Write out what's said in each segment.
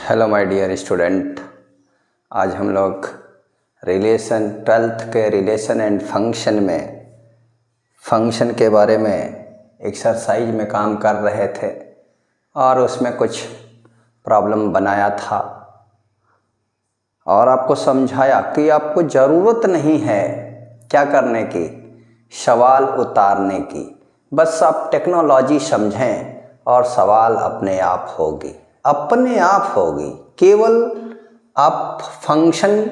Hello my dear student, आज हम लोग रिलेशन 12th के रिलेशन एंड फंक्शन में फंक्शन के बारे में एक्सरसाइज में काम कर रहे थे और उसमें कुछ प्रॉब्लम बनाया था और आपको समझाया कि आपको ज़रूरत नहीं है क्या करने की, सवाल उतारने की। बस आप टेक्नोलॉजी समझें और सवाल अपने आप होगी, अपने आप होगी। केवल आप फंक्शन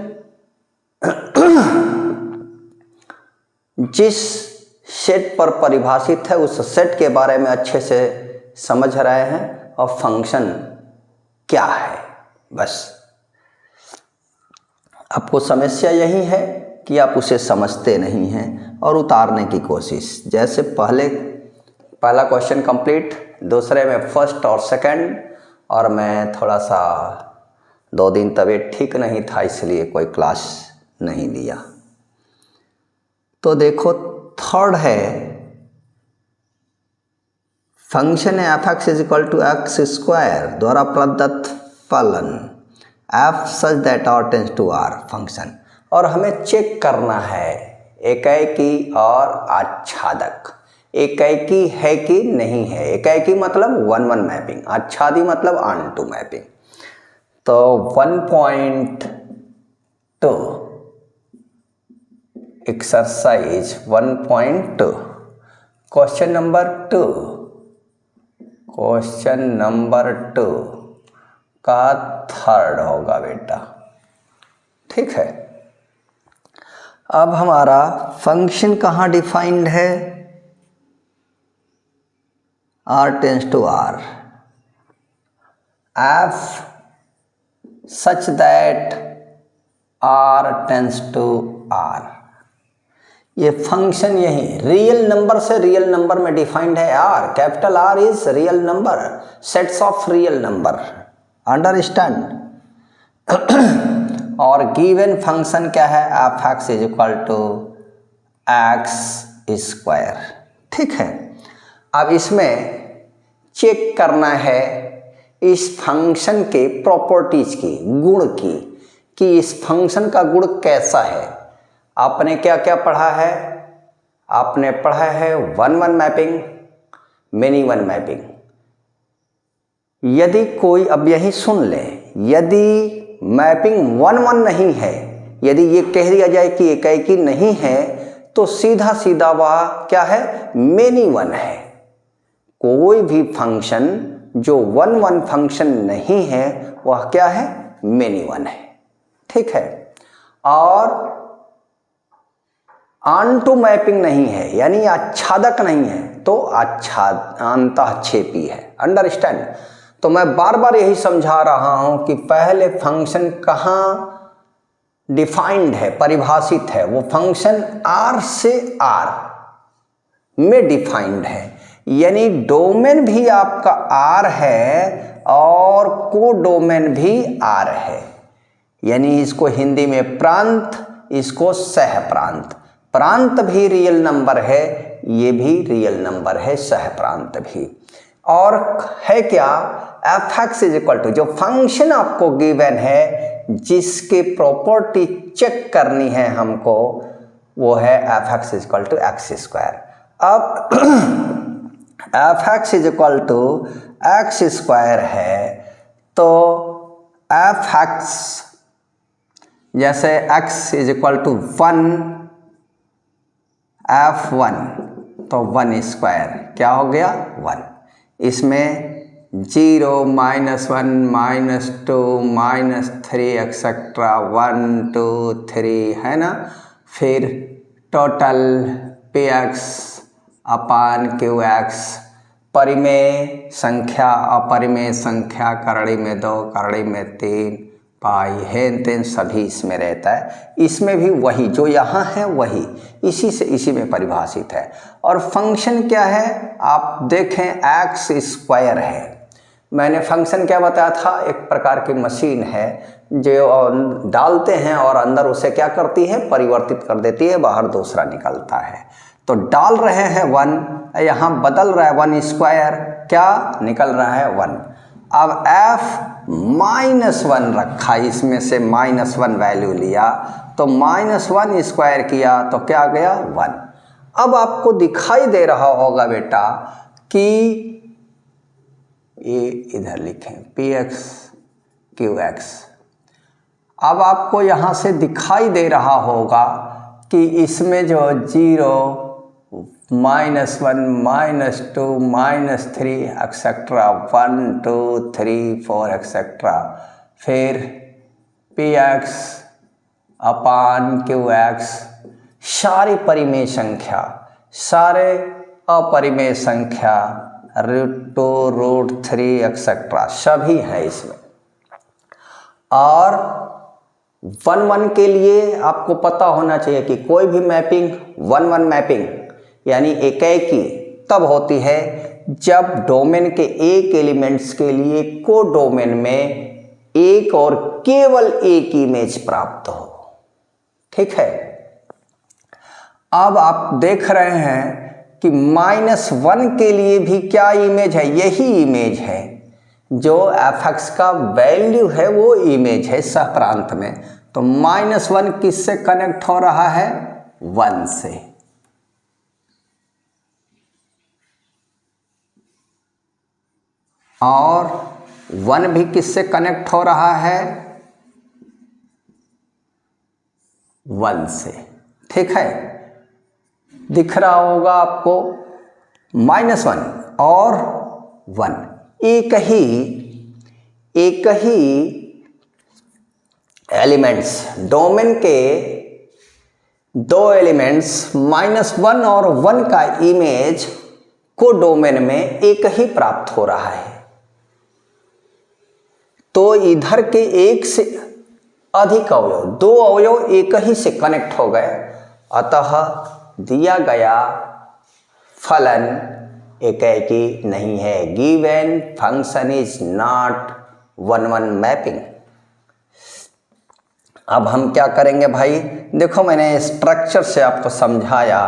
जिस सेट पर परिभाषित है उस सेट के बारे में अच्छे से समझ रहे हैं और फंक्शन क्या है। बस आपको समस्या यही है कि आप उसे समझते नहीं हैं और उतारने की कोशिश। जैसे पहला क्वेश्चन कंप्लीट, दूसरे में फर्स्ट और सेकंड, और मैं थोड़ा सा 2 दिन तबीयत ठीक नहीं था इसलिए कोई क्लास नहीं लिया। तो देखो थर्ड है function F x is equal to x square द्वारा प्रदत्त फलन F such that R tends to R function, और हमें चेक करना है एकाएकी और आच्छादक। एकाएकी है कि नहीं है। एकाएकी मतलब 1-1 मैपिंग, आच्छादी मतलब ऑन टू मैपिंग। तो 1.2 एक्सरसाइज 1.2 क्वेश्चन नंबर 2 का थर्ड होगा बेटा, ठीक है। अब हमारा फंक्शन कहाँ डिफाइंड है? R tends to R, F such that R tends to R। ये फंक्शन यही रियल नंबर से रियल नंबर में डिफाइंड है। R, capital R is real number, sets of real number, understand. और गिवन फंक्शन क्या है? F x is equal to x square, ठीक है। अब इसमें चेक करना है इस फंक्शन के प्रॉपर्टीज की, गुण की, कि इस फंक्शन का गुण कैसा है। आपने क्या क्या पढ़ा है? आपने पढ़ा है 1-1 मैपिंग, मेनी वन मैपिंग। यदि कोई, अब यही सुन ले, यदि मैपिंग 1-1 नहीं है, यदि ये कह दिया जाए कि एकाएकी नहीं है, तो सीधा सीधा वह क्या है? मेनी वन है। कोई भी फंक्शन जो 1-1 फंक्शन नहीं है वह क्या है? मेनी वन है, ठीक है। और ऑन टू मैपिंग नहीं है, यानी आच्छादक नहीं है, तो अंतःक्षेपी है, अंडरस्टैंड। तो मैं बार बार यही समझा रहा हूं कि पहले फंक्शन कहाँ डिफाइंड है, परिभाषित है। वो फंक्शन R से R में डिफाइंड है, यानी डोमेन भी आपका R है और को डोमेन भी R है। यानी इसको हिंदी में प्रांत, इसको सह प्रांत। प्रांत भी रियल नंबर है, ये भी रियल नंबर है, सह प्रांत भी। और है क्या? F x is equal to, जो फंक्शन आपको गिवन है जिसके प्रॉपर्टी चेक करनी है हमको, वो है F x is equal to x square. अब F x is equal to x square है, तो एफ एक्स जैसे x is equal to 1, F1, तो 1 स्क्वायर क्या हो गया? 1। इसमें 0, -1, -2, -3 एक्सेट्रा 1, 2, 3 है ना। फिर टोटल px अपान qx, परिमेय संख्या अपरिमेय संख्या, करड़ी में 2, करड़ी में 3, पाई हेन तेन सभी इसमें रहता है। इसमें भी वही जो यहाँ है वही इसी में परिभाषित है। और फंक्शन क्या है? आप देखें एक्स स्क्वायर है। मैंने फंक्शन क्या बताया था? एक प्रकार की मशीन है जो डालते हैं और अंदर उसे क्या करती है? परिवर्तित कर देती है, बाहर दूसरा निकलता है। तो डाल रहे हैं 1, यहाँ बदल रहा है 1 स्क्वायर, क्या निकल रहा है? 1। अब f-1 रखा, इसमें से -1 वैल्यू लिया तो -1 स्क्वायर किया तो क्या आ गया 1। अब आपको दिखाई दे रहा होगा बेटा कि ये इधर लिखें px qx। अब आपको यहाँ से दिखाई दे रहा होगा कि इसमें जो 0 -1 -2 -3 एक्सेट्रा 1 2 3 4 एक्सेट्रा, फिर px अपान qx, सारी परिमेय संख्या, सारे अपरिमेय संख्या √2 √3 एक्सेट्रा सभी है इसमें। और 1-1 के लिए आपको पता होना चाहिए कि कोई भी मैपिंग 1-1 मैपिंग यानी एकाएकी तब होती है जब डोमेन के एक एलिमेंट्स के लिए को डोमेन में एक और केवल एक इमेज प्राप्त हो। ठीक है, अब आप देख रहे हैं कि -1 के लिए भी क्या इमेज है, यही इमेज है जो fx का वैल्यू है, वो इमेज है सह प्रांत में। तो -1 किससे कनेक्ट हो रहा है, 1 से। और 1 भी किससे कनेक्ट हो रहा है, 1 से। ठीक है, दिख रहा होगा आपको -1 और 1 एक ही एलिमेंट्स, डोमेन के दो एलिमेंट्स -1 और 1 का इमेज को डोमेन में एक ही प्राप्त हो रहा है। तो इधर के एक से अधिक अवयव, 2 अवयव एक ही से कनेक्ट हो गए, अतः दिया गया फलन एकाएकी नहीं है। Given function is not 1-1 mapping. अब हम क्या करेंगे भाई, देखो मैंने स्ट्रक्चर से आपको समझाया।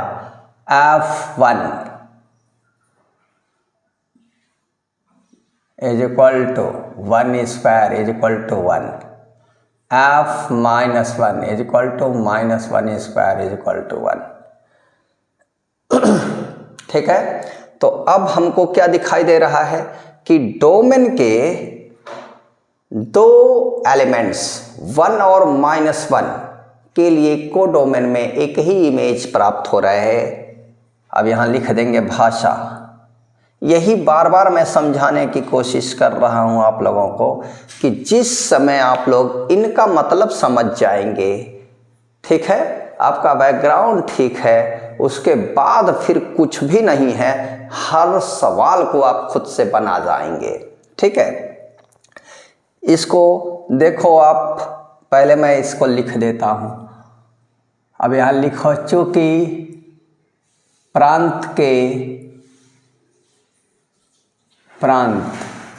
f1 is equal to 1 square is equal to 1, f-1 is equal to -1 square is equal to 1। ठीक है, तो अब हमको क्या दिखाई दे रहा है कि डोमेन के दो एलिमेंट्स 1 और -1 के लिए को डोमेन में एक ही इमेज प्राप्त हो रहे हैं। अब यहाँ लिख देंगे भाषा। यही बार बार मैं समझाने की कोशिश कर रहा हूँ आप लोगों को कि जिस समय आप लोग इनका मतलब समझ जाएंगे, ठीक है, आपका बैकग्राउंड ठीक है, उसके बाद फिर कुछ भी नहीं है, हर सवाल को आप खुद से बना जाएंगे। ठीक है, इसको देखो आप, पहले मैं इसको लिख देता हूँ। अब यहाँ लिखो, चूंकि प्रांत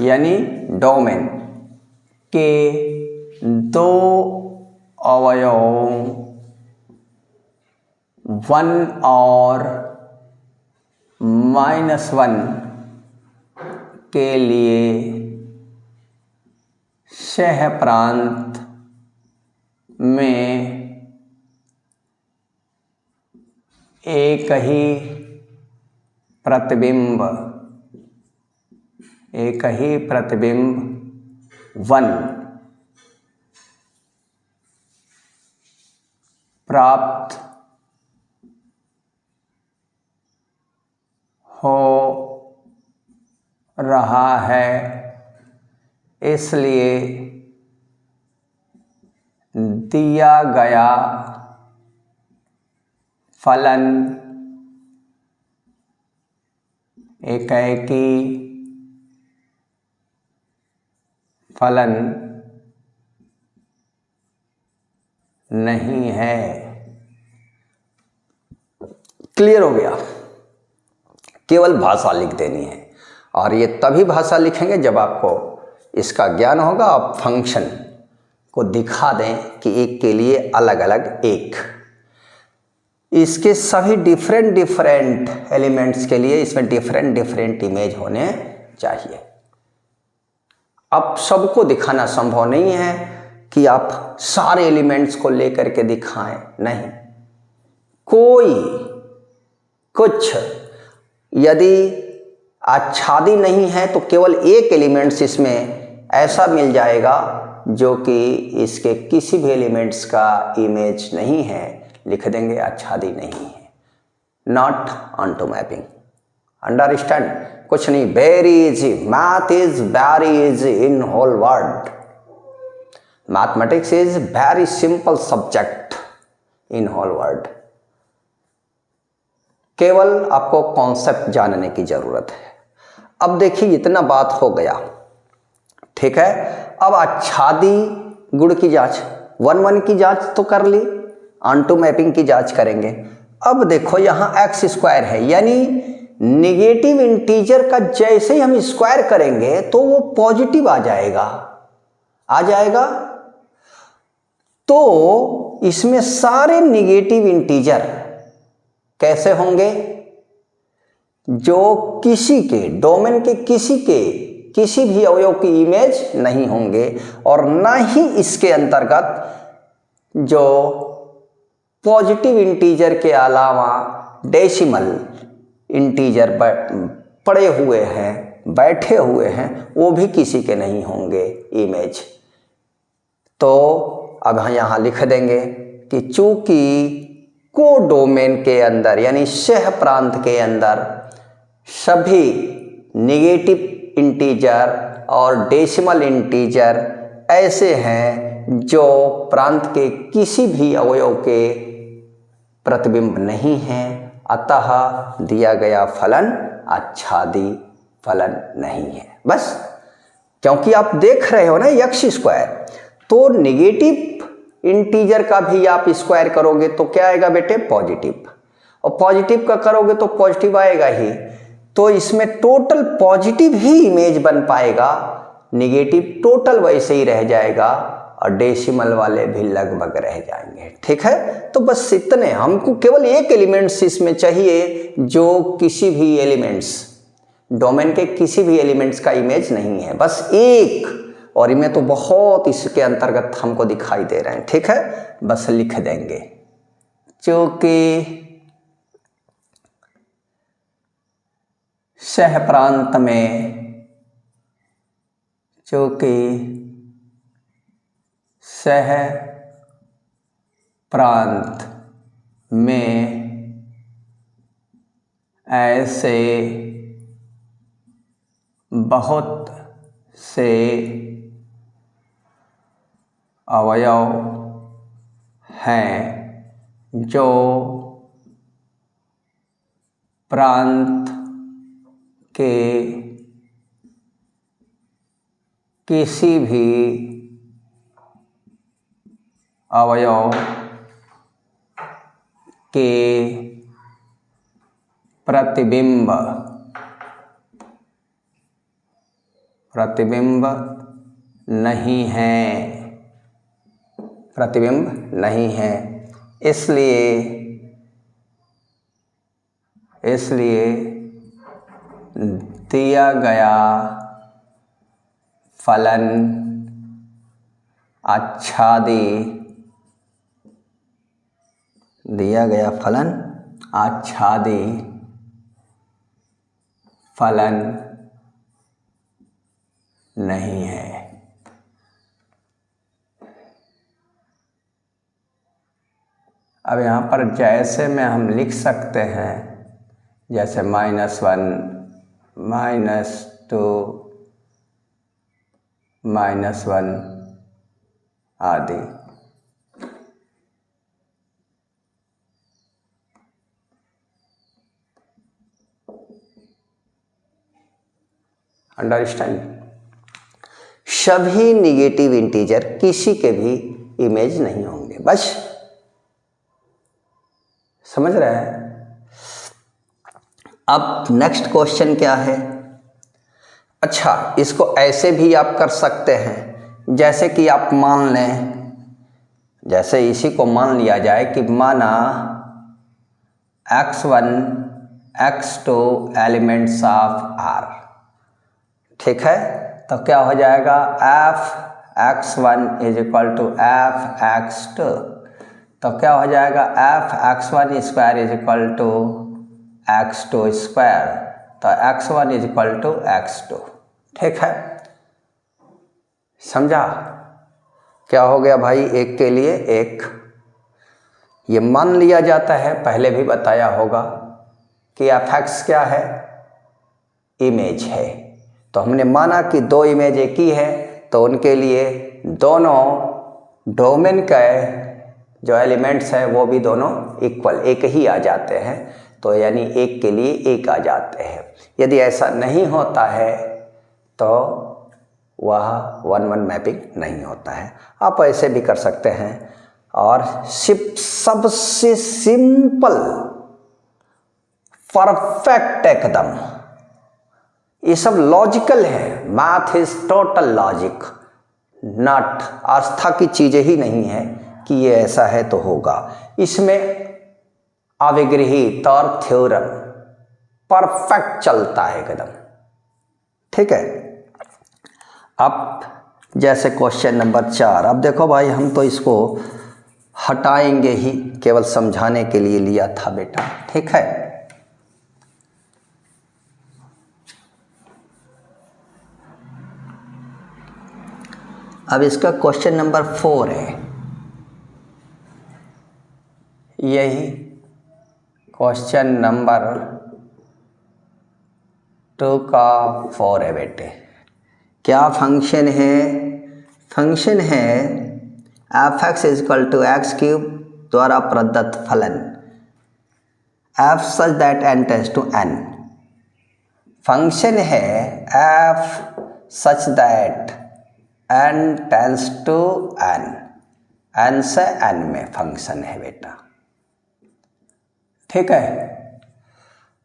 यानी डोमेन के दो अवयव 1 और -1 के लिए सह प्रांत में एक ही प्रतिबिंब 1 प्राप्त हो रहा है, इसलिए दिया गया फलन एकाएकी फलन नहीं है। क्लियर हो गया? केवल भाषा लिख देनी है, और ये तभी भाषा लिखेंगे जब आपको इसका ज्ञान होगा। आप फंक्शन को दिखा दें कि एक के लिए अलग अलग एक, इसके सभी डिफरेंट एलिमेंट्स के लिए इसमें डिफरेंट इमेज होने चाहिए। अब सबको दिखाना संभव नहीं है कि आप सारे एलिमेंट्स को लेकर के दिखाएं, नहीं, कोई कुछ यदि आच्छादी नहीं है तो केवल एक एलिमेंट्स इसमें ऐसा मिल जाएगा जो कि इसके किसी भी एलिमेंट्स का इमेज नहीं है, लिख देंगे आच्छादी नहीं है, नॉट ऑनटू मैपिंग। अंडरस्टैंड? कुछ नहीं, very easy, math is very easy in whole world. Mathematics is very simple subject in whole world. केवल आपको कॉन्सेप्ट जानने की जरूरत है। अब देखिए इतना बात हो गया, ठीक है। अब आच्छादी गुण की जांच, 1 की जांच तो कर ली, ऑनटू मैपिंग की जांच करेंगे। अब देखो यहाँ एक्स स्क्वायर है, यानी निगेटिव इंटीजर का जैसे ही हम स्क्वायर करेंगे तो वो पॉजिटिव आ जाएगा, आ जाएगा। तो इसमें सारे निगेटिव इंटीजर कैसे होंगे? जो किसी के डोमेन के किसी भी अवयव की इमेज नहीं होंगे, और ना ही इसके अंतर्गत जो पॉजिटिव इंटीजर के अलावा डेसिमल इंटीजर पड़े हुए हैं, बैठे हुए हैं, वो भी किसी के नहीं होंगे इमेज। तो अब हम यहाँ लिख देंगे कि चूंकि कोडोमेन के अंदर यानी सह प्रांत के अंदर सभी निगेटिव इंटीजर और डेसिमल इंटीजर ऐसे हैं जो प्रांत के किसी भी अवयव के प्रतिबिंब नहीं हैं, अतः दिया गया फलन आच्छादी फलन नहीं है। बस, क्योंकि आप देख रहे हो ना एक्स स्क्वायर, तो निगेटिव इंटीजर का भी आप स्क्वायर करोगे तो क्या आएगा बेटे? पॉजिटिव, और पॉजिटिव का करोगे तो पॉजिटिव आएगा ही। तो इसमें टोटल पॉजिटिव ही इमेज बन पाएगा, निगेटिव टोटल वैसे ही रह जाएगा, और डेसिमल वाले भी लगभग रह जाएंगे। ठीक है, तो बस इतने, हमको केवल एक एलिमेंट्स इसमें चाहिए जो किसी भी एलिमेंट्स, डोमेन के किसी भी एलिमेंट्स का इमेज नहीं है, बस एक। और इनमें तो बहुत इसके अंतर्गत हमको दिखाई दे रहे हैं। ठीक है, बस लिख देंगे चूंकि सह प्रांत में, चूंकि सह प्रांत में ऐसे बहुत से अवयव हैं जो प्रांत के किसी भी अवयव के प्रतिबिंब नहीं है, प्रतिबिंब नहीं है। इसलिए दिया गया फलन आच्छादी, दिया गया फलन आच्छादी फलन नहीं है। अब यहाँ पर जैसे में हम लिख सकते हैं, जैसे -1, -2, -1 आदि। अंडरस्टैंड? सभी निगेटिव इंटीजर किसी के भी इमेज नहीं होंगे, बस समझ रहे हैं। अब नेक्स्ट क्वेश्चन क्या है? अच्छा, इसको ऐसे भी आप कर सकते हैं, जैसे कि आप मान लें, जैसे इसी को मान लिया जाए कि माना x1 x2 elements of R। ठीक है, तो क्या हो जाएगा f(x1) is equal to f(x2), तो क्या हो जाएगा f(x1 square) is equal to x2 square, तो x1 is equal to x2। ठीक है, समझा? क्या हो गया भाई, एक के लिए एक। ये मान लिया जाता है, पहले भी बताया होगा कि fx क्या है, इमेज है। तो हमने माना कि दो इमेज एक ही है, तो उनके लिए दोनों डोमेन के जो एलिमेंट्स है वो भी दोनों इक्वल एक ही आ जाते हैं, तो यानी एक के लिए एक आ जाते हैं। यदि ऐसा नहीं होता है तो वह 1-1 मैपिंग नहीं होता है। आप ऐसे भी कर सकते हैं। और सबसे सिंपल परफेक्ट एकदम, ये सब लॉजिकल है। Math is total logic, not आस्था की चीजें ही नहीं है कि ये ऐसा है तो होगा। इसमें अविग्रहित और थ्योरम परफेक्ट चलता है एकदम। ठीक है, अब जैसे क्वेश्चन नंबर 4, अब देखो भाई हम तो इसको हटाएंगे ही, केवल समझाने के लिए लिया था बेटा। ठीक है, अब इसका क्वेश्चन नंबर 4 है, यही क्वेश्चन नंबर 2 का 4 है बेटे। क्या फंक्शन है? फंक्शन है f(x) is equal to x³ द्वारा प्रदत्त फलन f such that n tends to n। Function है f such that n tends to n, n से n में फंक्शन है बेटा। ठीक है,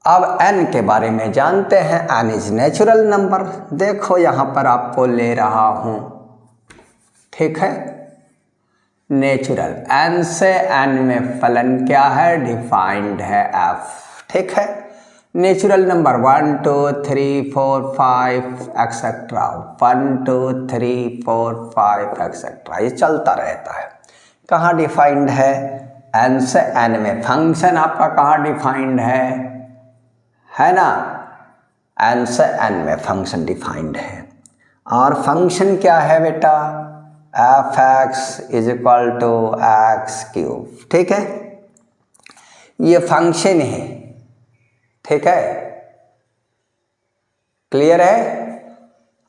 अब n के बारे में जानते हैं। n is natural number. देखो यहाँ पर आपको ले रहा हूँ, ठीक है, नेचुरल। n से n में फलन क्या है? डिफाइंड है f। ठीक है, नेचुरल नंबर 1 2 3 4 5 एक्सेट्रा, 1 2 3 4 5 एक्सेट्रा, ये चलता रहता है। कहाँ डिफाइंड है? n से n में। फंक्शन आपका कहाँ डिफाइंड है ना? n से n में फंक्शन डिफाइंड है। और फंक्शन क्या है बेटा? f(x) is equal to x³। ठीक है, ये फंक्शन है। ठीक है, क्लियर है?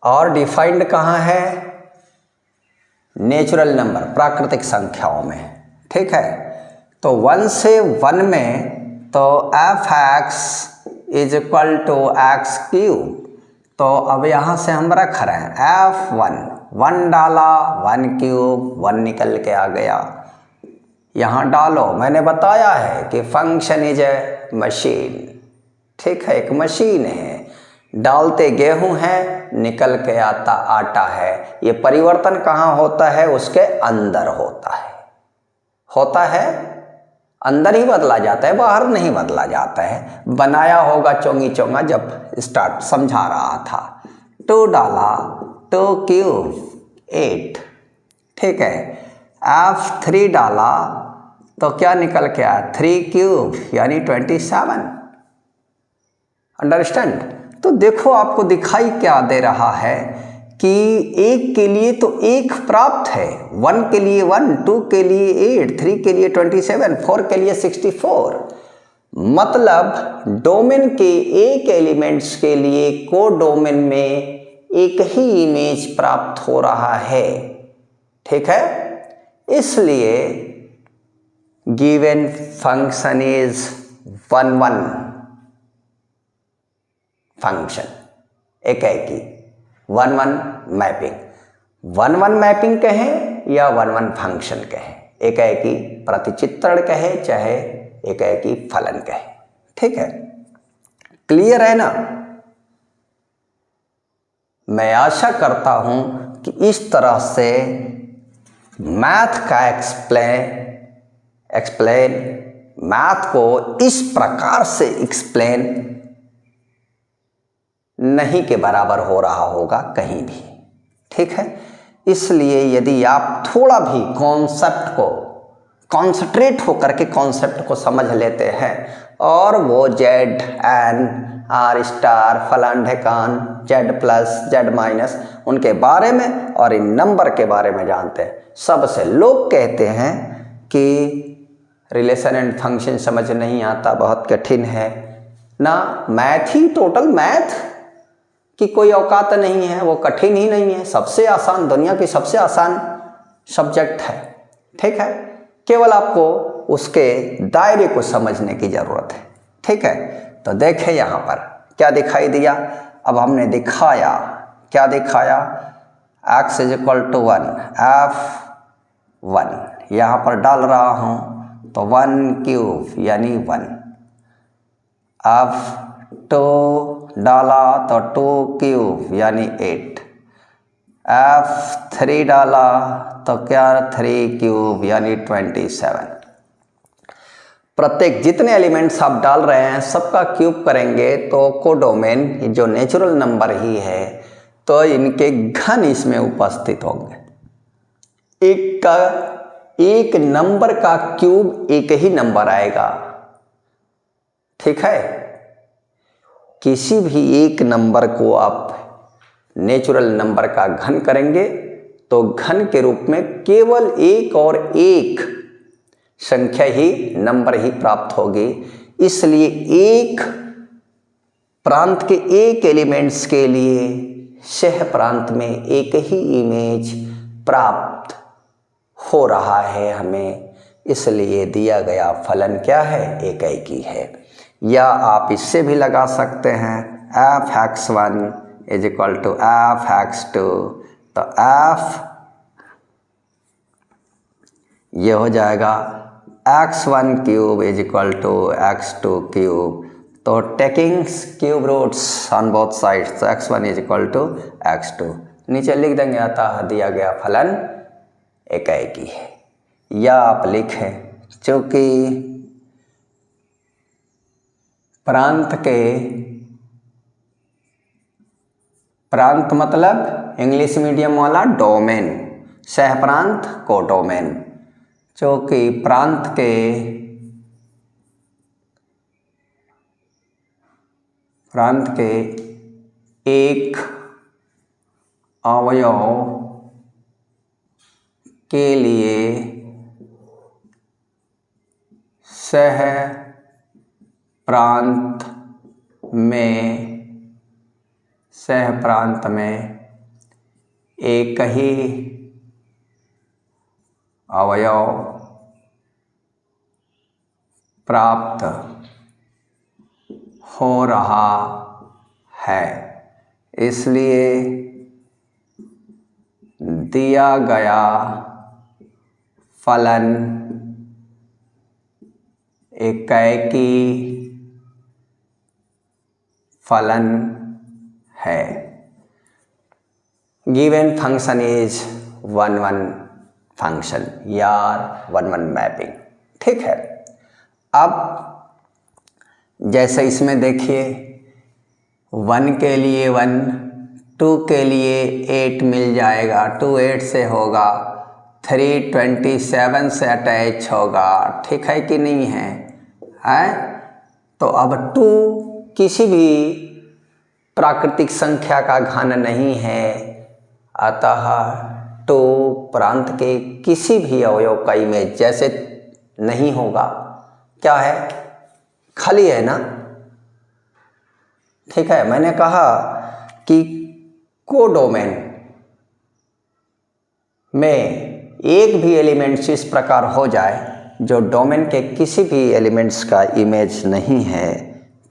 और डिफाइंड कहाँ है? नेचुरल नंबर, प्राकृतिक संख्याओं में। ठीक है, तो 1 से 1 में तो f(x) is equal to x³। तो अब यहाँ से हम रख रहे हैं f(1), 1 डाला, 1³ 1 निकल के आ गया। यहाँ डालो, मैंने बताया है कि फंक्शन इज ए मशीन। ठीक है, एक मशीन है, डालते गेहूं है, निकल के आता आटा है। ये परिवर्तन कहाँ होता है? उसके अंदर होता है, अंदर ही बदला जाता है, बाहर नहीं बदला जाता है। बनाया होगा चोंगी चोंगा जब स्टार्ट समझा रहा था। 2 डाला, 2³ 8। ठीक है, f(3) डाला तो क्या निकल के आया? 3³ यानी 27। अंडरस्टैंड? तो देखो आपको दिखाई क्या दे रहा है कि एक के लिए तो एक प्राप्त है, 1 के लिए 1, 2 के लिए 8, 3 के लिए 27, 4 के लिए 64। मतलब डोमेन के एक एलिमेंट्स के लिए को डोमेन में एक ही इमेज प्राप्त हो रहा है। ठीक है, इसलिए गिवन फंक्शन इज 1-1 फंक्शन, एक 1-1 मैपिंग। 1-1 मैपिंग कहें या 1-1 फंक्शन कहें, एक प्रतिचित्रण कहे चाहे एक फलन कहे। ठीक है, क्लियर है ना? मैं आशा करता हूं कि इस तरह से मैथ का एक्सप्लेन मैथ को इस प्रकार से एक्सप्लेन नहीं के बराबर हो रहा होगा कहीं भी। ठीक है, इसलिए यदि आप थोड़ा भी कॉन्सेप्ट को कॉन्सेंट्रेट होकर के कॉन्सेप्ट को समझ लेते हैं और वो जेड एन आर स्टार फलान ढेकान जेड प्लस जेड माइनस उनके बारे में और इन नंबर के बारे में जानते हैं। सबसे लोग कहते हैं कि रिलेशन एंड फंक्शन समझ नहीं आता, बहुत कठिन है ना, मैथ ही टोटल मैथ की कोई औकात नहीं है, वो कठिन ही नहीं है, सबसे आसान, दुनिया की सबसे आसान सब्जेक्ट है। ठीक है, केवल आपको उसके दायरे को समझने की ज़रूरत है। ठीक है, तो देखें यहाँ पर क्या दिखाई दिया। अब हमने दिखाया, क्या दिखाया, x = 1 f1 यहाँ पर डाल रहा हूँ तो 1³ यानी 1, f2 डाला तो 2³ यानी 8, f3 डाला तो क्या 3³ यानी 27। प्रत्येक जितने एलिमेंट्स आप डाल रहे हैं सबका क्यूब करेंगे तो कोडोमेन जो नेचुरल नंबर ही है तो इनके घन इसमें उपस्थित होंगे। एक नंबर का क्यूब एक ही नंबर आएगा। ठीक है, किसी भी एक नंबर को आप नेचुरल नंबर का घन करेंगे तो घन के रूप में केवल एक और एक संख्या ही नंबर ही प्राप्त होगी। इसलिए एक प्रांत के एक एलिमेंट्स के लिए सह प्रांत में एक ही इमेज प्राप्त हो रहा है हमें, इसलिए दिया गया फलन क्या है, एकाकी है। या आप इससे भी लगा सकते हैं f(x1) = f(x2), तो f ये हो जाएगा x1³ = x2³। तो taking cube roots on both sides, तो x1 = x2 नीचे लिख देंगे, अतः दिया गया फलन एकाकी है। या आप लिखें चूँकि प्रांत मतलब इंग्लिश मीडियम वाला डोमेन, सह प्रांत को डोमेन, चूँकि प्रांत के एक अवयव के लिए सह प्रांत में एक ही अवयव प्राप्त हो रहा है, इसलिए दिया गया फलन एकाकी फलन है। गिवन फंक्शन इज 1-1 फंक्शन या 1-1 मैपिंग। ठीक है, अब जैसे इसमें देखिए 1 के लिए 1, 2 के लिए 8 मिल जाएगा, 2 8 से होगा, 3 27 से अटैच होगा। ठीक है कि नहीं है, तो अब 2 किसी भी प्राकृतिक संख्या का घन नहीं है, अतः 2 प्रांत के किसी भी अवयव का इमेज जैसे नहीं होगा, क्या है, खाली है ना। ठीक है, मैंने कहा कि कोडोमेन में एक भी एलिमेंट्स इस प्रकार हो जाए जो डोमेन के किसी भी एलिमेंट्स का इमेज नहीं है।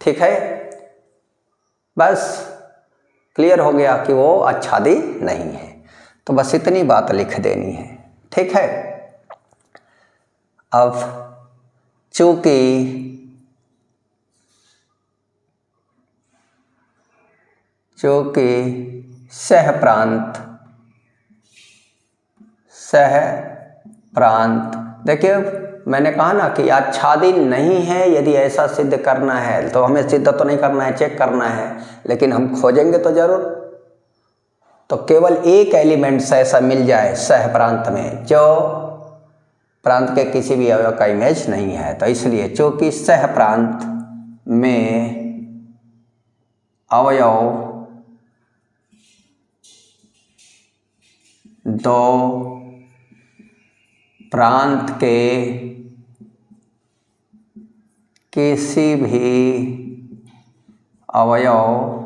ठीक है, बस क्लियर हो गया कि वो आच्छादी नहीं है, तो बस इतनी बात लिख देनी है। ठीक है, अब चूंकि सह प्रांत देखिए मैंने कहा ना कि आच्छादित नहीं है, यदि ऐसा सिद्ध करना है तो हमें सिद्ध तो नहीं करना है, चेक करना है, लेकिन हम खोजेंगे तो जरूर। तो केवल एक एलिमेंट्स ऐसा मिल जाए सह प्रांत में जो प्रांत के किसी भी अवयव का इमेज नहीं है, तो इसलिए चूंकि सह प्रांत में अवयव दो प्रांत के किसी भी अवयव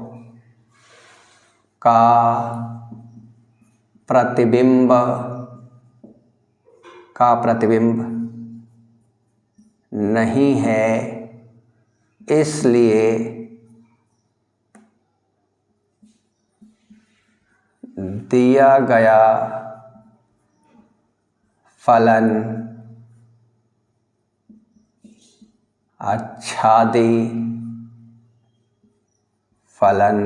का प्रतिबिंब नहीं है, इसलिए दिया गया फलन आच्छादी फलन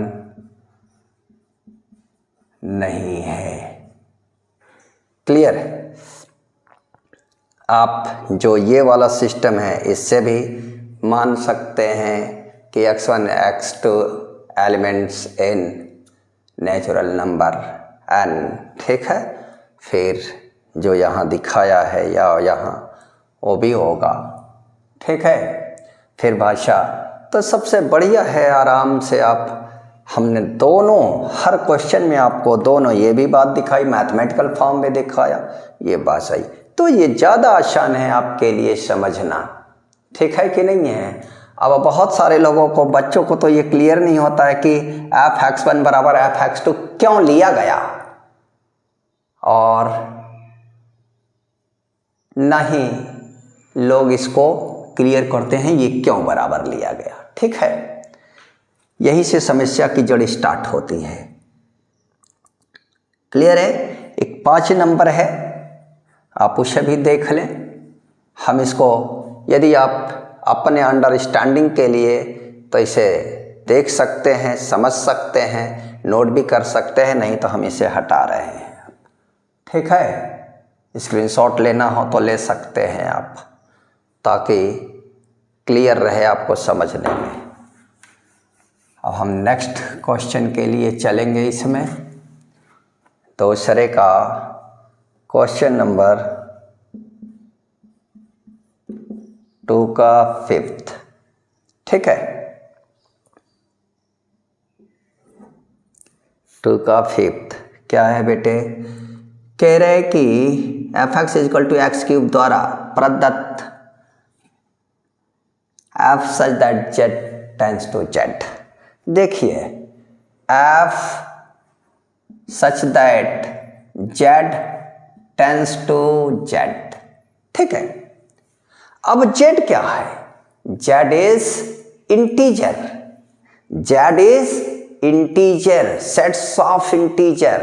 नहीं है। क्लियर है? आप जो ये वाला सिस्टम है इससे भी मान सकते हैं कि x1 x2 elements in natural number n, ठीक है। फिर जो यहाँ दिखाया है या यहाँ वो भी होगा, ठीक है। फिर भाषा तो सबसे बढ़िया है, आराम से आप, हमने दोनों हर क्वेश्चन में आपको दोनों ये भी बात दिखाई, मैथमेटिकल फॉर्म में दिखाया, ये बात सही, तो ये ज़्यादा आसान है आपके लिए समझना, ठीक है कि नहीं है। अब बहुत सारे लोगों को, बच्चों को तो ये क्लियर नहीं होता है कि f(x1) बराबर f(x2) क्यों लिया गया, और ना ही लोग इसको क्लियर करते हैं ये क्यों बराबर लिया गया, ठीक है। यही से समस्या की जड़ स्टार्ट होती है। क्लियर है? एक 5 नंबर है, आप उसे भी देख लें। हम इसको, यदि आप अपने अंडरस्टैंडिंग के लिए तो इसे देख सकते हैं, समझ सकते हैं, नोट भी कर सकते हैं, नहीं तो हम इसे हटा रहे हैं, ठीक है। स्क्रीनशॉट लेना हो तो ले सकते हैं आप, ताकि क्लियर रहे आपको समझने में। अब हम नेक्स्ट क्वेश्चन के लिए चलेंगे। इसमें दूसरे का क्वेश्चन नंबर 2 का 5th, ठीक है। 2 का 5th क्या है बेटे? कह रहे कि f(x) = x³ द्वारा प्रदत्त f such that z tends to z। देखिए f such that z tends to z, ठीक है। अब z क्या है? z is integer, z is integer, sets of integer,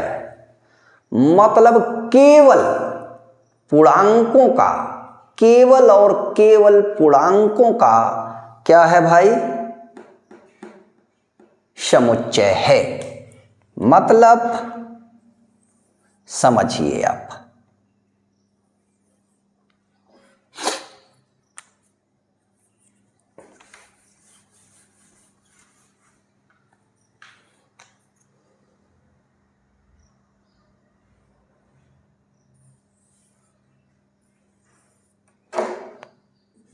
मतलब केवल पूर्णांकों का, केवल और केवल पूर्णांकों का क्या है भाई? समुच्चय है। मतलब समझिए आप,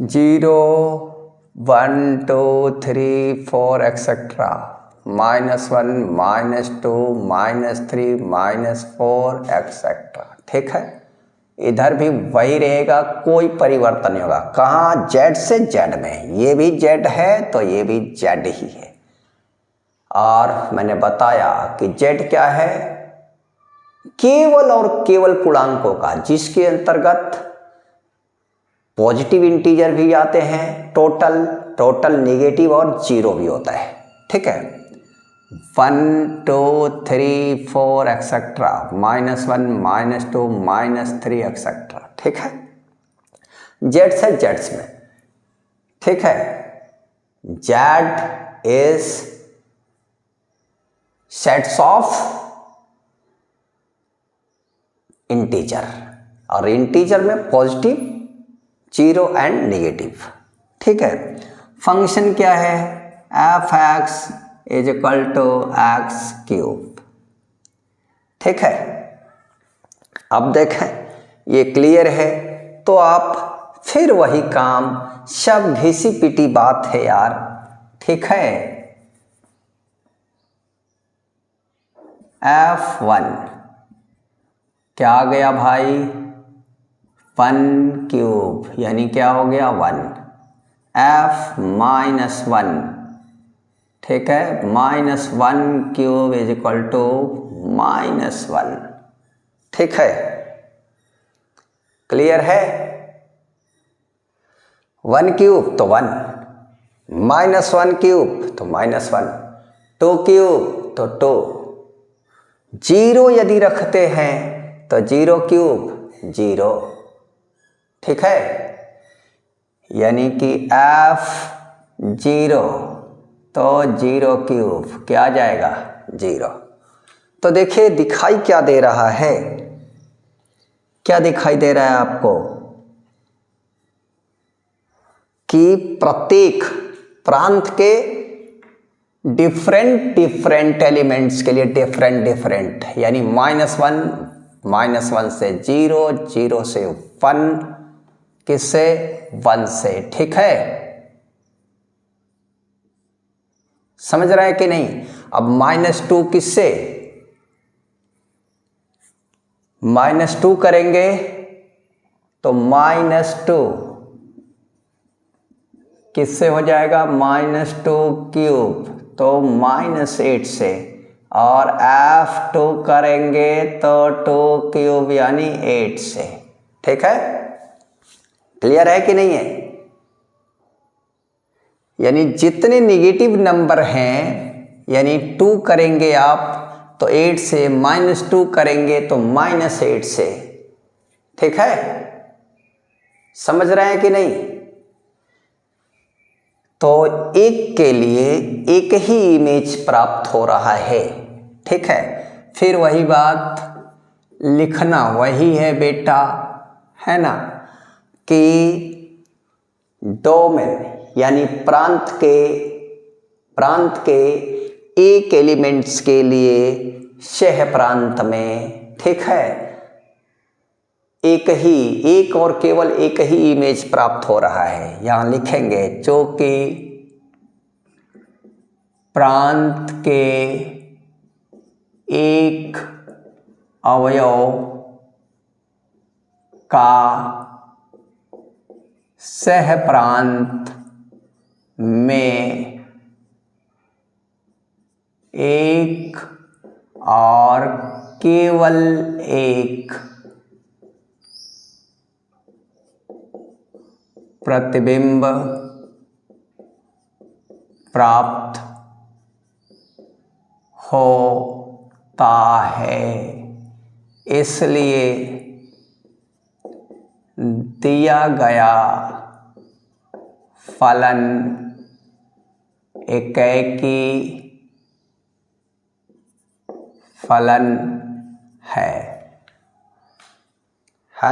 जीरो 1 2 3 4 एक्सेट्रा, -1 -2 -3 -4 एक्सेट्रा, ठीक है। इधर भी वही रहेगा, कोई परिवर्तन नहीं होगा। कहाँ? z से z में, ये भी z है तो ये भी z ही है। और मैंने बताया कि z क्या है? केवल और केवल पूर्णांकों का, जिसके अंतर्गत पॉजिटिव इंटीजर भी आते हैं, टोटल नेगेटिव और जीरो भी होता है, ठीक है। 1 2 3 4 एक्सेट्रा, -1 -2 -3 एक्सेट्रा, ठीक है। जेड से जेड्स में, ठीक है। Z is sets of integer, और इंटीजर में पॉजिटिव जीरो एंड नेगेटिव। ठीक है, फंक्शन क्या है, F x is equal to X cube. ठीक है, अब देखें ये क्लियर है, तो आप फिर वही काम, सब घिसी पिटी बात है यार। ठीक है, F1 क्या आ गया भाई, 1 क्यूब, यानी क्या हो गया 1, F माइनस 1, ठीक है, minus 1 cube is equal to minus 1। ठीक है, क्लियर है, 1 क्यूब तो 1, माइनस 1 क्यूब तो माइनस 1, 2 क्यूब तो 2, 0 यदि रखते हैं तो 0 क्यूब 0। ठीक है, यानी कि F0 तो 0 क्यूब क्या आ जाएगा 0। तो देखिए दिखाई क्या दे रहा है, क्या दिखाई दे रहा है आपको कि प्रत्येक प्रांत के डिफरेंट एलिमेंट्स के लिए डिफरेंट, यानी -1 से 0, 0 से 1, किससे 1 से। ठीक है, समझ रहे हैं कि नहीं। अब -2 किससे, -2 करेंगे तो -2 किससे हो जाएगा, -2 क्यूब तो -8 से, और F2 करेंगे तो 2 क्यूब यानी 8 से। ठीक है, क्लियर है कि नहीं है। यानी जितने नेगेटिव नंबर हैं, यानी 2 करेंगे आप तो 8 से, -2 करेंगे तो -8 से। ठीक है, समझ रहे हैं कि नहीं। तो एक के लिए एक ही इमेज प्राप्त हो रहा है। ठीक है, फिर वही बात लिखना वही है बेटा, है ना, कि डोमेन यानी प्रांत के एक एलिमेंट्स के लिए सह प्रांत में, ठीक है, एक और केवल एक ही इमेज प्राप्त हो रहा है। यहां लिखेंगे जो कि प्रांत के एक अवयव का सह प्रांत में एक और केवल एक प्रतिबिंब प्राप्त होता है। इसलिए दिया गया फलन एकैकी फलन है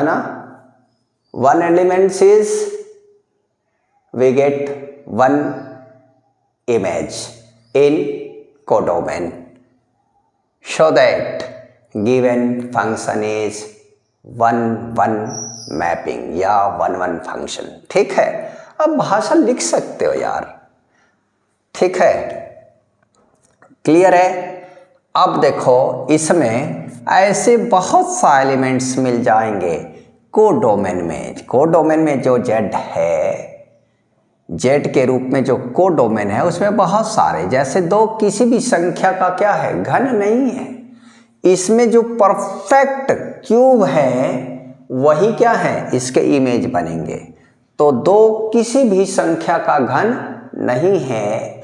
ना। One elements is we get one image in codomain, so that given function is 1-1 mapping या 1-1 function। ठीक है, अब भाषा लिख सकते हो यार। ठीक है, क्लियर है। अब देखो इसमें ऐसे बहुत सा एलिमेंट्स मिल जाएंगे कोडोमेन में। कोडोमेन में जो जेड है, जेड के रूप में जो कोडोमेन है उसमें बहुत सारे, जैसे 2 किसी भी संख्या का क्या है, घन नहीं है। इसमें जो परफेक्ट क्यूब है वही क्या है, इसके इमेज बनेंगे। तो 2 किसी भी संख्या का घन नहीं है,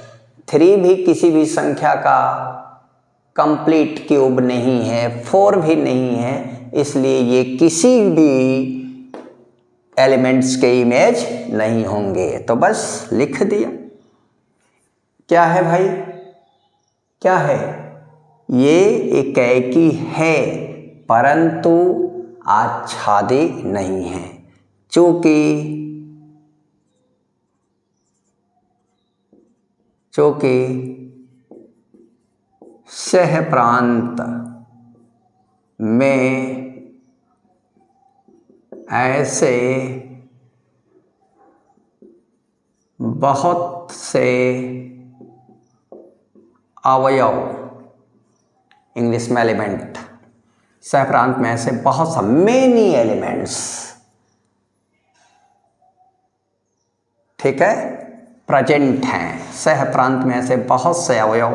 3 भी किसी भी संख्या का कंप्लीट क्यूब नहीं है, 4 भी नहीं है, इसलिए ये किसी भी एलिमेंट्स के इमेज नहीं होंगे। तो बस लिख दिया। क्या है भाई, क्या है, ये एकैकी है परंतु आच्छादी नहीं है, चूंकि चूँकि सह प्रांत में ऐसे बहुत से अवयव, इंग्लिश में एलिमेंट, सह प्रांत में ऐसे बहुत सा मेनी एलिमेंट्स, ठीक है, प्रेजेंट हैं, सह प्रांत में ऐसे बहुत से अवयव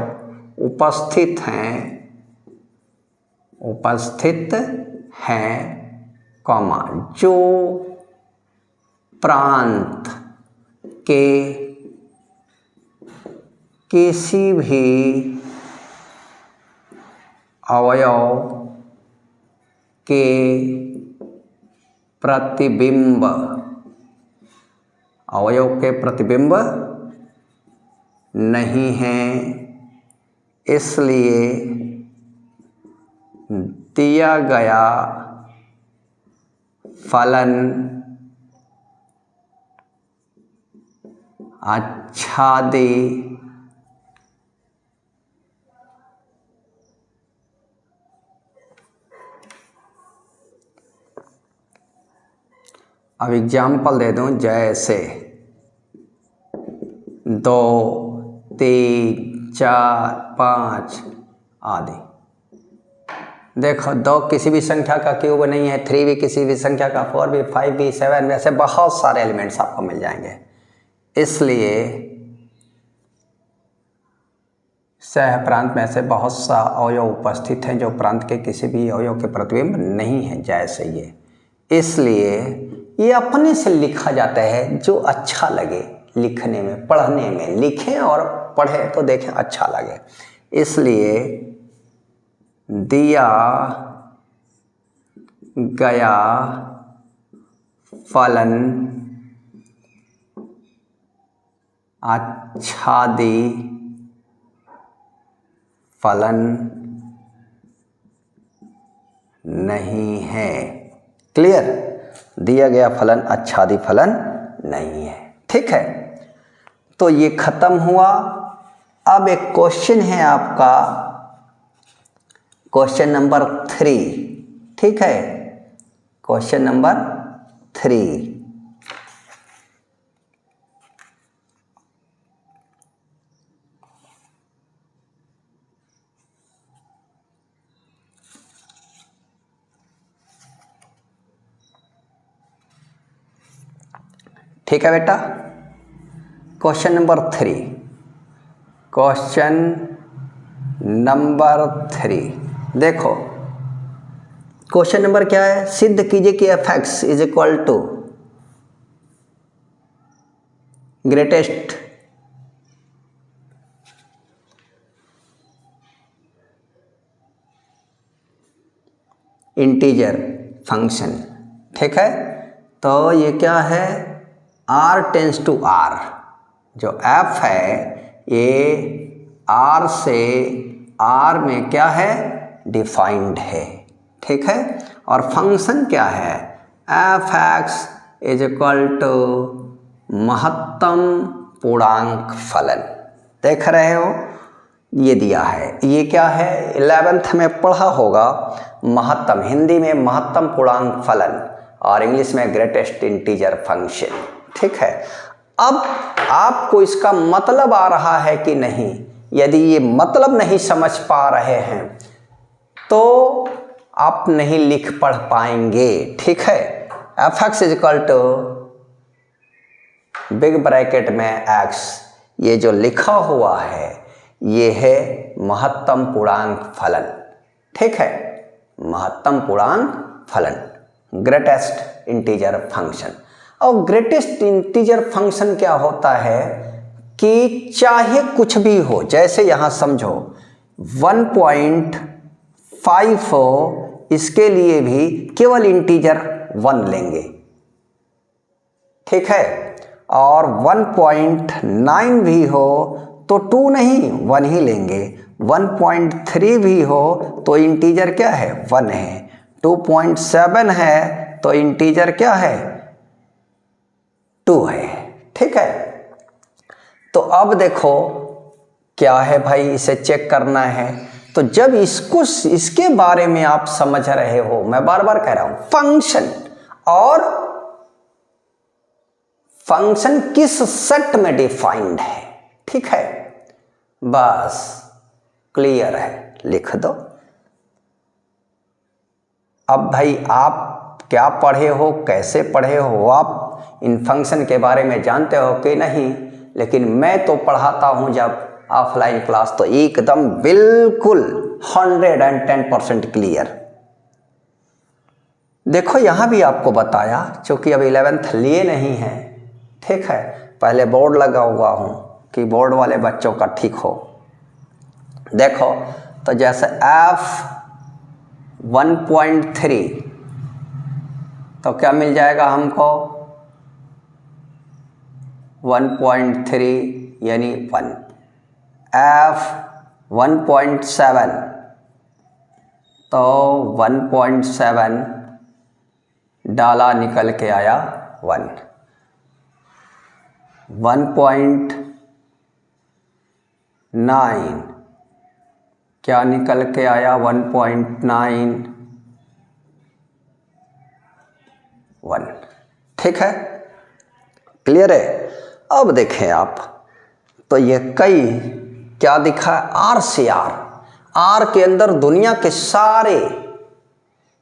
उपस्थित हैं, कॉमा, जो प्रांत के किसी भी अवयव के प्रतिबिंब, अवयव के प्रतिबिंब नहीं हैं, इसलिए दिया गया फलन आच्छादी अब एग्जाम्पल दे दूं, जैसे 2, 3, 4, 5 आदि। देखो 2 किसी भी संख्या का क्यूब नहीं है, 3 भी किसी भी संख्या का, 4 भी, 5 भी, 7 भी, ऐसे बहुत सारे एलिमेंट्स आपको मिल जाएंगे। इसलिए सह प्रांत में ऐसे बहुत सा अवयव उपस्थित हैं जो प्रांत के किसी भी अवयव के प्रतिबिंब नहीं है, जैसे ये। इसलिए ये अपने से लिखा जाता है जो अच्छा लगे लिखने में, पढ़ने में, लिखें और पढ़ें तो देखें अच्छा लगे। इसलिए दिया गया फलन आच्छादी फलन नहीं है। क्लियर? दिया गया फलन आच्छादी फलन नहीं है। ठीक है, तो ये खत्म हुआ। अब एक क्वेश्चन है आपका, क्वेश्चन नंबर 3। ठीक है, क्वेश्चन नंबर 3। ठीक है बेटा, क्वेश्चन नंबर 3। क्वेश्चन नंबर 3 देखो, क्वेश्चन नंबर क्या है? सिद्ध कीजिए कि f(x) is equal to greatest integer function. ठीक है, तो ये क्या है? r tends to r। जो f है ये r से r में क्या है? डिफाइंड है। ठीक है, और फंक्शन क्या है? f(x) इज इक्वल टू महत्तम पूर्णांक फलन। देख रहे हो, ये दिया है। ये क्या है? 11th में पढ़ा होगा, महत्तम, हिंदी में महत्तम पूर्णांक फलन और इंग्लिश में ग्रेटेस्ट इंटीजर फंक्शन। ठीक है, अब आपको इसका मतलब आ रहा है कि नहीं? यदि ये मतलब नहीं समझ पा रहे हैं तो आप नहीं लिख पढ़ पाएंगे। ठीक है, f(x) is equal to big bracket में x, ये जो लिखा हुआ है ये है महत्तम पूर्णांक फलन। ठीक है, महत्तम पूर्णांक फलन, ग्रेटेस्ट इंटीजर फंक्शन। और ग्रेटेस्ट इंटीजर फंक्शन क्या होता है कि चाहे कुछ भी हो, जैसे यहाँ समझो 1.5 हो, इसके लिए भी केवल इंटीजर 1 लेंगे। ठीक है, और 1.9 भी हो तो 2 नहीं 1 ही लेंगे। 1.3 भी हो तो इंटीजर क्या है? 1 है। 2.7 है तो इंटीजर क्या है? 2 है। ठीक है, तो अब देखो क्या है भाई, इसे चेक करना है। तो जब इसके बारे में आप समझ रहे हो, मैं बार बार कह रहा हूं फंक्शन, और फंक्शन किस सेट में डिफाइंड है, ठीक है, बस क्लियर है, लिख दो। अब भाई आप क्या पढ़े हो, कैसे पढ़े हो, आप इन फंक्शन के बारे में जानते हो कि नहीं, लेकिन मैं तो पढ़ाता हूं जब ऑफलाइन क्लास तो एकदम बिल्कुल 110% क्लियर। देखो यहां भी आपको बताया, चूंकि अब 11th लिए नहीं है, ठीक है, पहले बोर्ड लगा हुआ हूं कि बोर्ड वाले बच्चों का ठीक हो। देखो तो जैसे f1.3 तो क्या मिल जाएगा हमको, 1.3 यानी 1। f1.7 तो 1.7 डाला, निकल के आया 1। 1.9 क्या निकल के आया, 1.9 1, ठीक है, क्लियर है। अब देखें आप, तो ये कई क्या दिखा है, आर से आर के अंदर दुनिया के सारे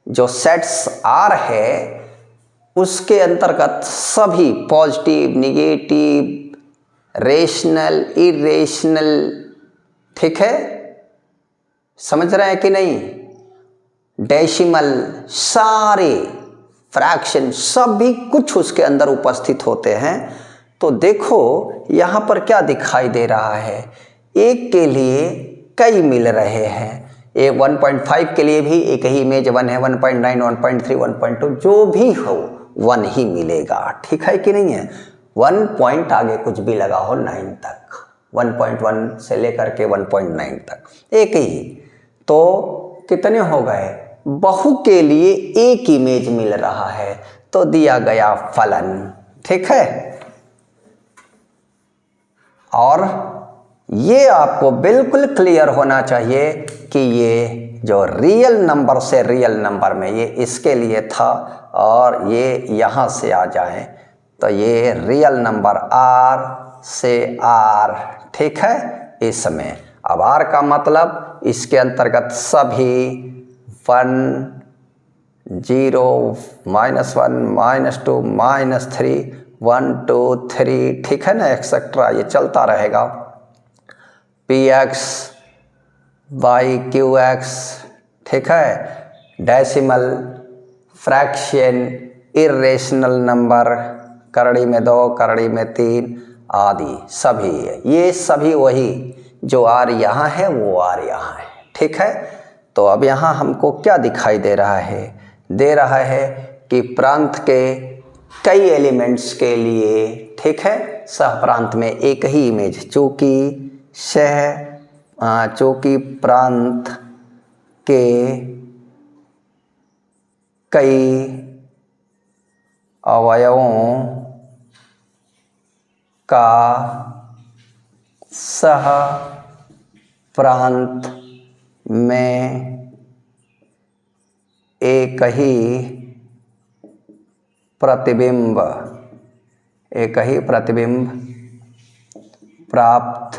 जो सेट्स आर है उसके अंतर्गत सभी पॉजिटिव, निगेटिव, रेशनल, इरेशनल, ठीक है, समझ रहे हैं कि नहीं, डेसिमल, सारे फ्रैक्शन सभी कुछ उसके अंदर उपस्थित होते हैं। तो देखो यहाँ पर क्या दिखाई दे रहा है, एक के लिए कई मिल रहे हैं, ये 1.5 के लिए भी एक ही इमेज 1 है, 1.9, 1.3, 1.2 जो भी हो 1 ही मिलेगा, ठीक है कि नहीं है। 1 पॉइंट आगे कुछ भी लगा हो 9 तक, 1.1 से लेकर के 1.9 तक एक ही, तो कितने हो गए, बहु के लिए एक इमेज मिल रहा है, तो दिया गया फलन, ठीक है। और ये आपको बिल्कुल क्लियर होना चाहिए कि ये जो रियल नंबर से रियल नंबर में, ये इसके लिए था, और ये यहाँ से आ जाए तो ये रियल नंबर आर से आर, ठीक है, इसमें अब आर का मतलब इसके अंतर्गत सभी 1, 0, -1, -2, -3, 1, 2, 3, ठीक है ना, एक्सेट्रा ये चलता रहेगा, px बाई qx, ठीक है, डेसिमल, फ्रैक्शन, इरेशनल नंबर, करड़ी में 2, करड़ी में 3 आदि सभी, ये सभी वही जो आर यहाँ है वो आर यहाँ है, ठीक है। तो अब यहाँ हमको क्या दिखाई दे रहा है, दे रहा है कि प्रांत के कई एलिमेंट्स के लिए, ठीक है, सह प्रांत में एक ही इमेज, चूंकि प्रांत के कई अवयवों का सह प्रांत में एक ही प्रतिबिंब प्राप्त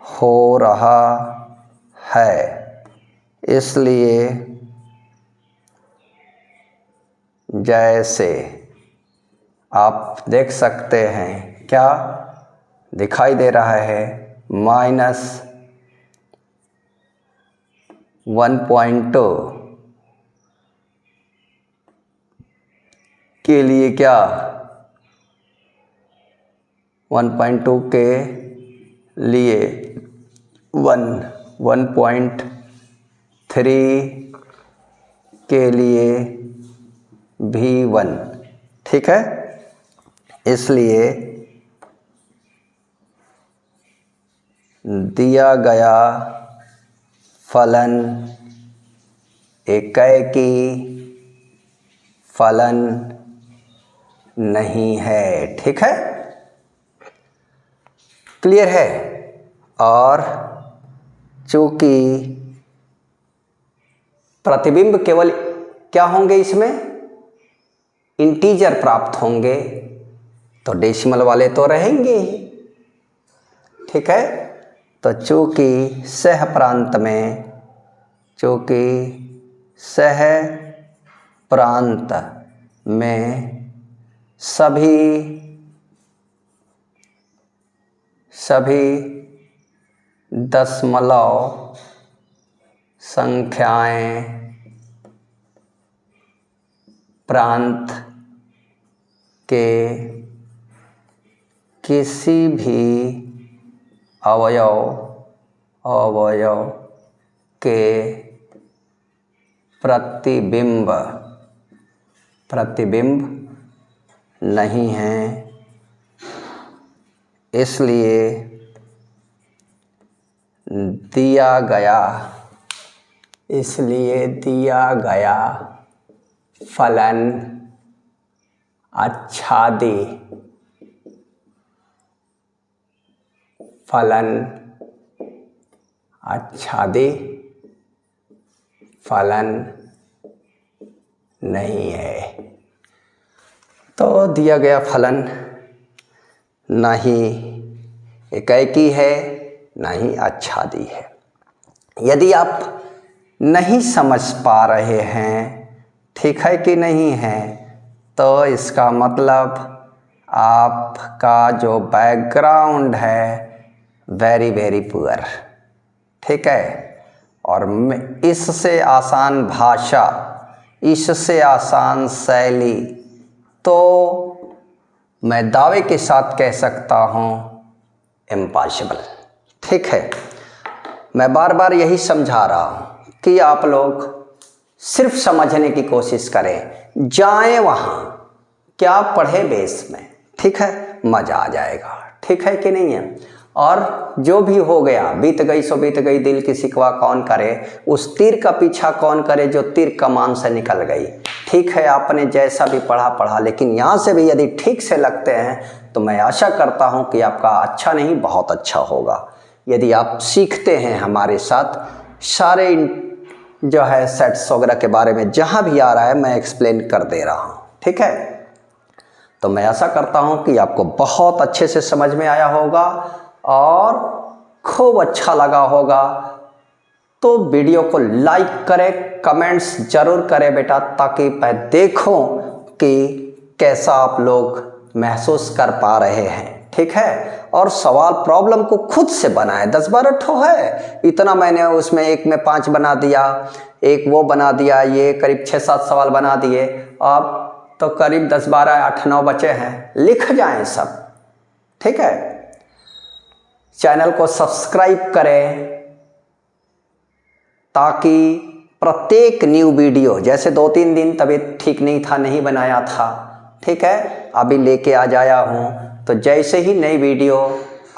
हो रहा है, इसलिए जैसे आप देख सकते हैं क्या दिखाई दे रहा है, -1.2 के लिए क्या, 1.2 के लिए 1, 1.3 के लिए भी 1, ठीक है, इसलिए दिया गया फलन एकाएकी फलन नहीं है, ठीक है, क्लियर है। और चूंकि प्रतिबिंब केवल क्या होंगे, इसमें इंटीजर प्राप्त होंगे, तो डेसिमल वाले तो रहेंगे ही। ठीक है, तो चूंकि सह प्रांत में सभी दशमलव संख्याएं प्रांत के किसी भी अवयव के प्रतिबिंब नहीं हैं, इसलिए दिया गया फलन आच्छादी फलन नहीं है। तो दिया गया फलन ना ही एकाएकी है, ना ही आच्छादी है। यदि आप नहीं समझ पा रहे हैं, ठीक है कि नहीं है, तो इसका मतलब आपका जो बैकग्राउंड है वेरी वेरी पुअर। ठीक है, और इससे आसान भाषा, इससे आसान शैली तो मैं दावे के साथ कह सकता हूँ इम्पॉसिबल। ठीक है, मैं बार बार यही समझा रहा हूँ कि आप लोग सिर्फ समझने की कोशिश करें, जाएं वहाँ, क्या पढ़े बेस में। ठीक है, मज़ा आ जाएगा। ठीक है कि नहीं है। और जो भी हो गया बीत गई सो बीत गई, दिल की शिकवा कौन करे, उस तीर का पीछा कौन करे जो तीर कमान से निकल गई। ठीक है, आपने जैसा भी पढ़ा, लेकिन यहाँ से भी यदि ठीक से लगते हैं तो मैं आशा करता हूँ कि आपका अच्छा नहीं बहुत अच्छा होगा। यदि आप सीखते हैं हमारे साथ, सारे जो है सेट्स वगैरह के बारे में जहाँ भी आ रहा है मैं एक्सप्लेन कर दे रहा हूँ। ठीक है, तो मैं आशा करता हूँ कि आपको बहुत अच्छे से समझ में आया होगा और खूब अच्छा लगा होगा। तो वीडियो को लाइक करें, कमेंट्स जरूर करें बेटा, ताकि मैं देखूं कि कैसा आप लोग महसूस कर पा रहे हैं। ठीक है, और सवाल प्रॉब्लम को खुद से बनाएं। 10-12 ठो है, इतना मैंने उसमें एक में 5 बना दिया, एक वो बना दिया, ये करीब 6-7 सवाल बना दिए। अब तो करीब 10-12 8-9 बचे हैं, लिख जाएं सब। ठीक है, चैनल को सब्सक्राइब करें ताकि प्रत्येक न्यू वीडियो, जैसे 2-3 दिन तबीयत ठीक नहीं था, नहीं बनाया था, ठीक है, अभी लेके आ जाया हूँ। तो जैसे ही नई वीडियो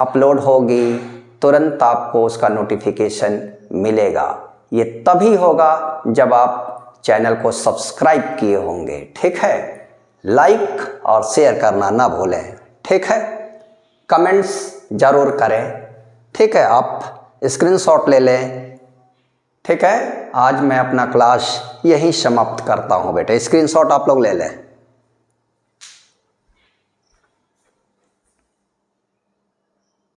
अपलोड होगी तुरंत आपको उसका नोटिफिकेशन मिलेगा। ये तभी होगा जब आप चैनल को सब्सक्राइब किए होंगे। ठीक है, लाइक और शेयर करना ना भूलें। ठीक है, कमेंट्स ज़रूर करें। ठीक है, आप स्क्रीनशॉट ले लें। ठीक है, आज मैं अपना क्लास यहीं समाप्त करता हूँ बेटा, स्क्रीनशॉट आप लोग ले लें।